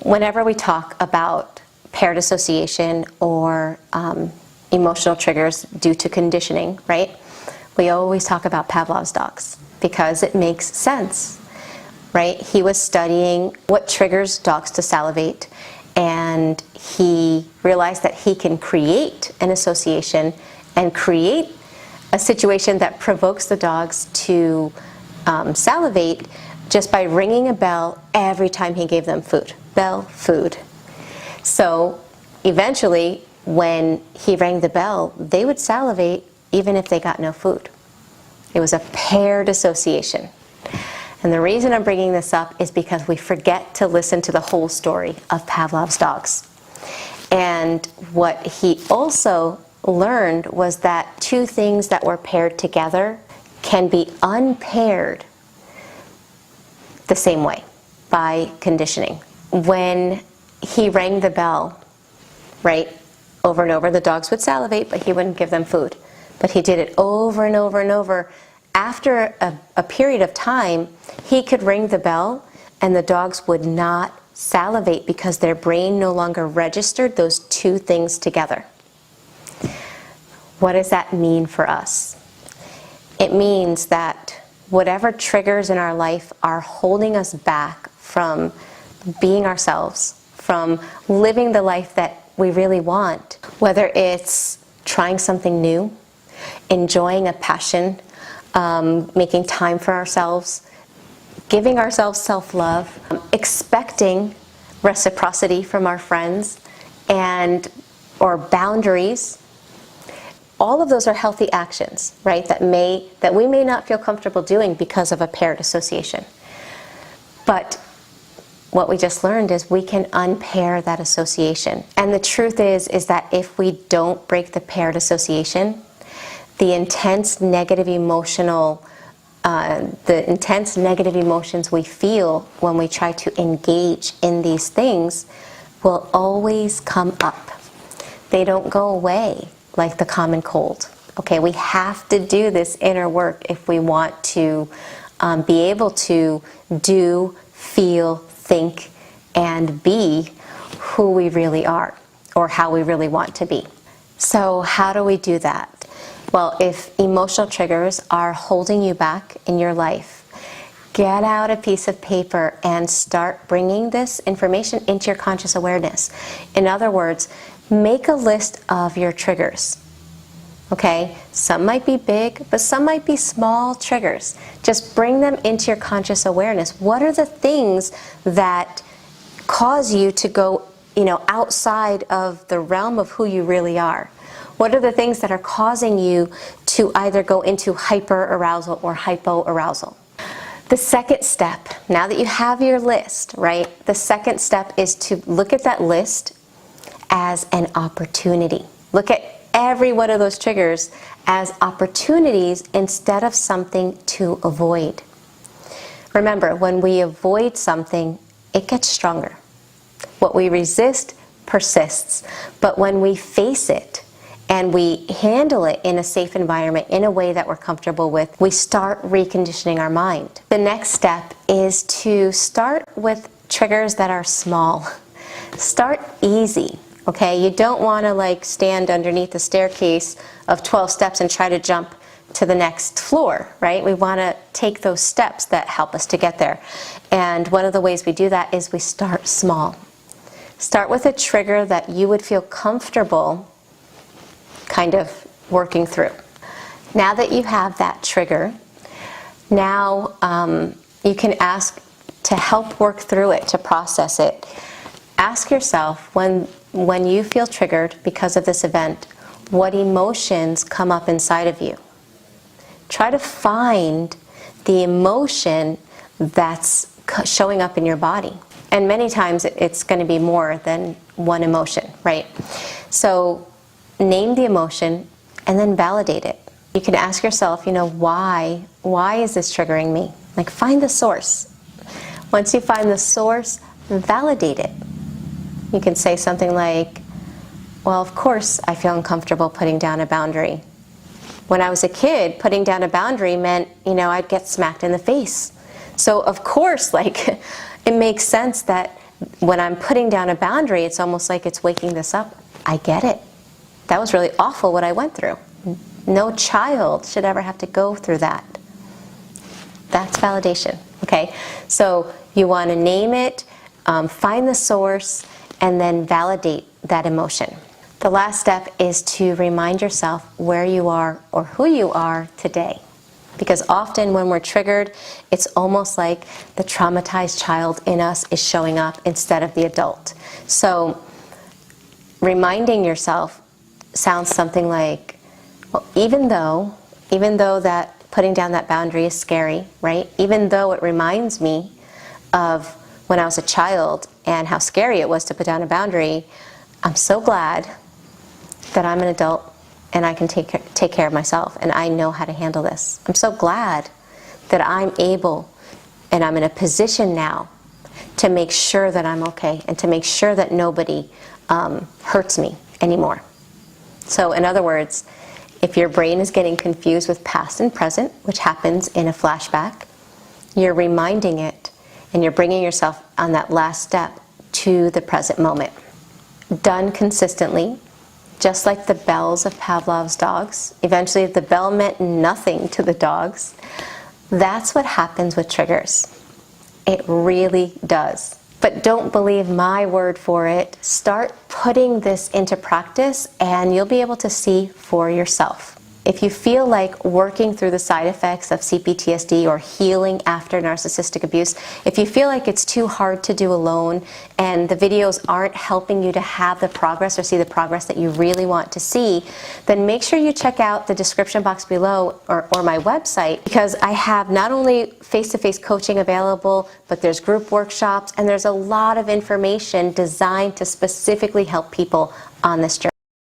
Whenever we talk about paired association or emotional triggers due to conditioning, right? We always talk about Pavlov's dogs because it makes sense, right? He was studying what triggers dogs to salivate, and he realized that he can create an association and create a situation that provokes the dogs to salivate just by ringing a bell every time he gave them food. Bell, food. So eventually, when he rang the bell, they would salivate even if they got no food. It was a paired association. And the reason I'm bringing this up is because we forget to listen to the whole story of Pavlov's dogs. And what he also learned was that two things that were paired together can be unpaired the same way by conditioning. When he rang the bell, right, over and over, the dogs would salivate, but he wouldn't give them food. But he did it over and over and over. After a period of time, he could ring the bell and the dogs would not salivate because their brain no longer registered those two things together. What does that mean for us? It means that whatever triggers in our life are holding us back from being ourselves, from living the life that we really want, whether it's trying something new, enjoying a passion, making time for ourselves, giving ourselves self-love, expecting reciprocity from our friends, or boundaries. All of those are healthy actions, right, that we may not feel comfortable doing because of a paired association. But what we just learned is we can unpair that association. And the truth is that if we don't break the paired association, the intense negative emotions we feel when we try to engage in these things will always come up. They don't go away like the common cold. Okay, we have to do this inner work if we want to be able to do, feel, think, and be who we really are, or how we really want to be. So how do we do that? Well, if emotional triggers are holding you back in your life, get out a piece of paper and start bringing this information into your conscious awareness. In other words, make a list of your triggers. Okay? Some might be big, but some might be small triggers. Just bring them into your conscious awareness. What are the things that cause you to go, outside of the realm of who you really are? What are the things that are causing you to either go into hyper-arousal or hypo-arousal? The second step, now that you have your list, right, the second step is to look at that list as an opportunity. Look at every one of those triggers as opportunities instead of something to avoid. Remember, when we avoid something, it gets stronger. What we resist persists, but when we face it, and we handle it in a safe environment, in a way that we're comfortable with, we start reconditioning our mind. The next step is to start with triggers that are small. Start easy, okay? You don't want to stand underneath the staircase of 12 steps and try to jump to the next floor, right? We want to take those steps that help us to get there. And one of the ways we do that is we start small. Start with a trigger that you would feel comfortable kind of working through. Now that you have that trigger, now you can ask to help work through it, to process it. Ask yourself, when you feel triggered because of this event, what emotions come up inside of you? Try to find the emotion that's showing up in your body. And many times it's going to be more than one emotion, right? So name the emotion and then validate it. You can ask yourself, why is this triggering me? Find the source. Once you find the source, validate it. You can say something like, well, of course I feel uncomfortable putting down a boundary. When I was a kid, putting down a boundary meant, I'd get smacked in the face. So of course, it makes sense that when I'm putting down a boundary, it's almost like it's waking this up. I get it. That was really awful what I went through. No child should ever have to go through that. That's validation, okay? So you want to name it, find the source, and then validate that emotion. The last step is to remind yourself where you are or who you are today. Because often when we're triggered, it's almost like the traumatized child in us is showing up instead of the adult. So reminding yourself sounds something like, well, even though that putting down that boundary is scary, right? Even though it reminds me of when I was a child and how scary it was to put down a boundary, I'm so glad that I'm an adult and I can take care of myself and I know how to handle this. I'm so glad that I'm able and I'm in a position now to make sure that I'm okay and to make sure that nobody hurts me anymore. So in other words, if your brain is getting confused with past and present, which happens in a flashback, you're reminding it and you're bringing yourself on that last step to the present moment. Done consistently, just like the bells of Pavlov's dogs. Eventually the bell meant nothing to the dogs. That's what happens with triggers. It really does. But don't believe my word for it. Start putting this into practice and you'll be able to see for yourself. If you feel like working through the side effects of CPTSD or healing after narcissistic abuse, if you feel like it's too hard to do alone and the videos aren't helping you to have the progress or see the progress that you really want to see, then make sure you check out the description box below or my website, because I have not only face-to-face coaching available, but there's group workshops and there's a lot of information designed to specifically help people on this journey.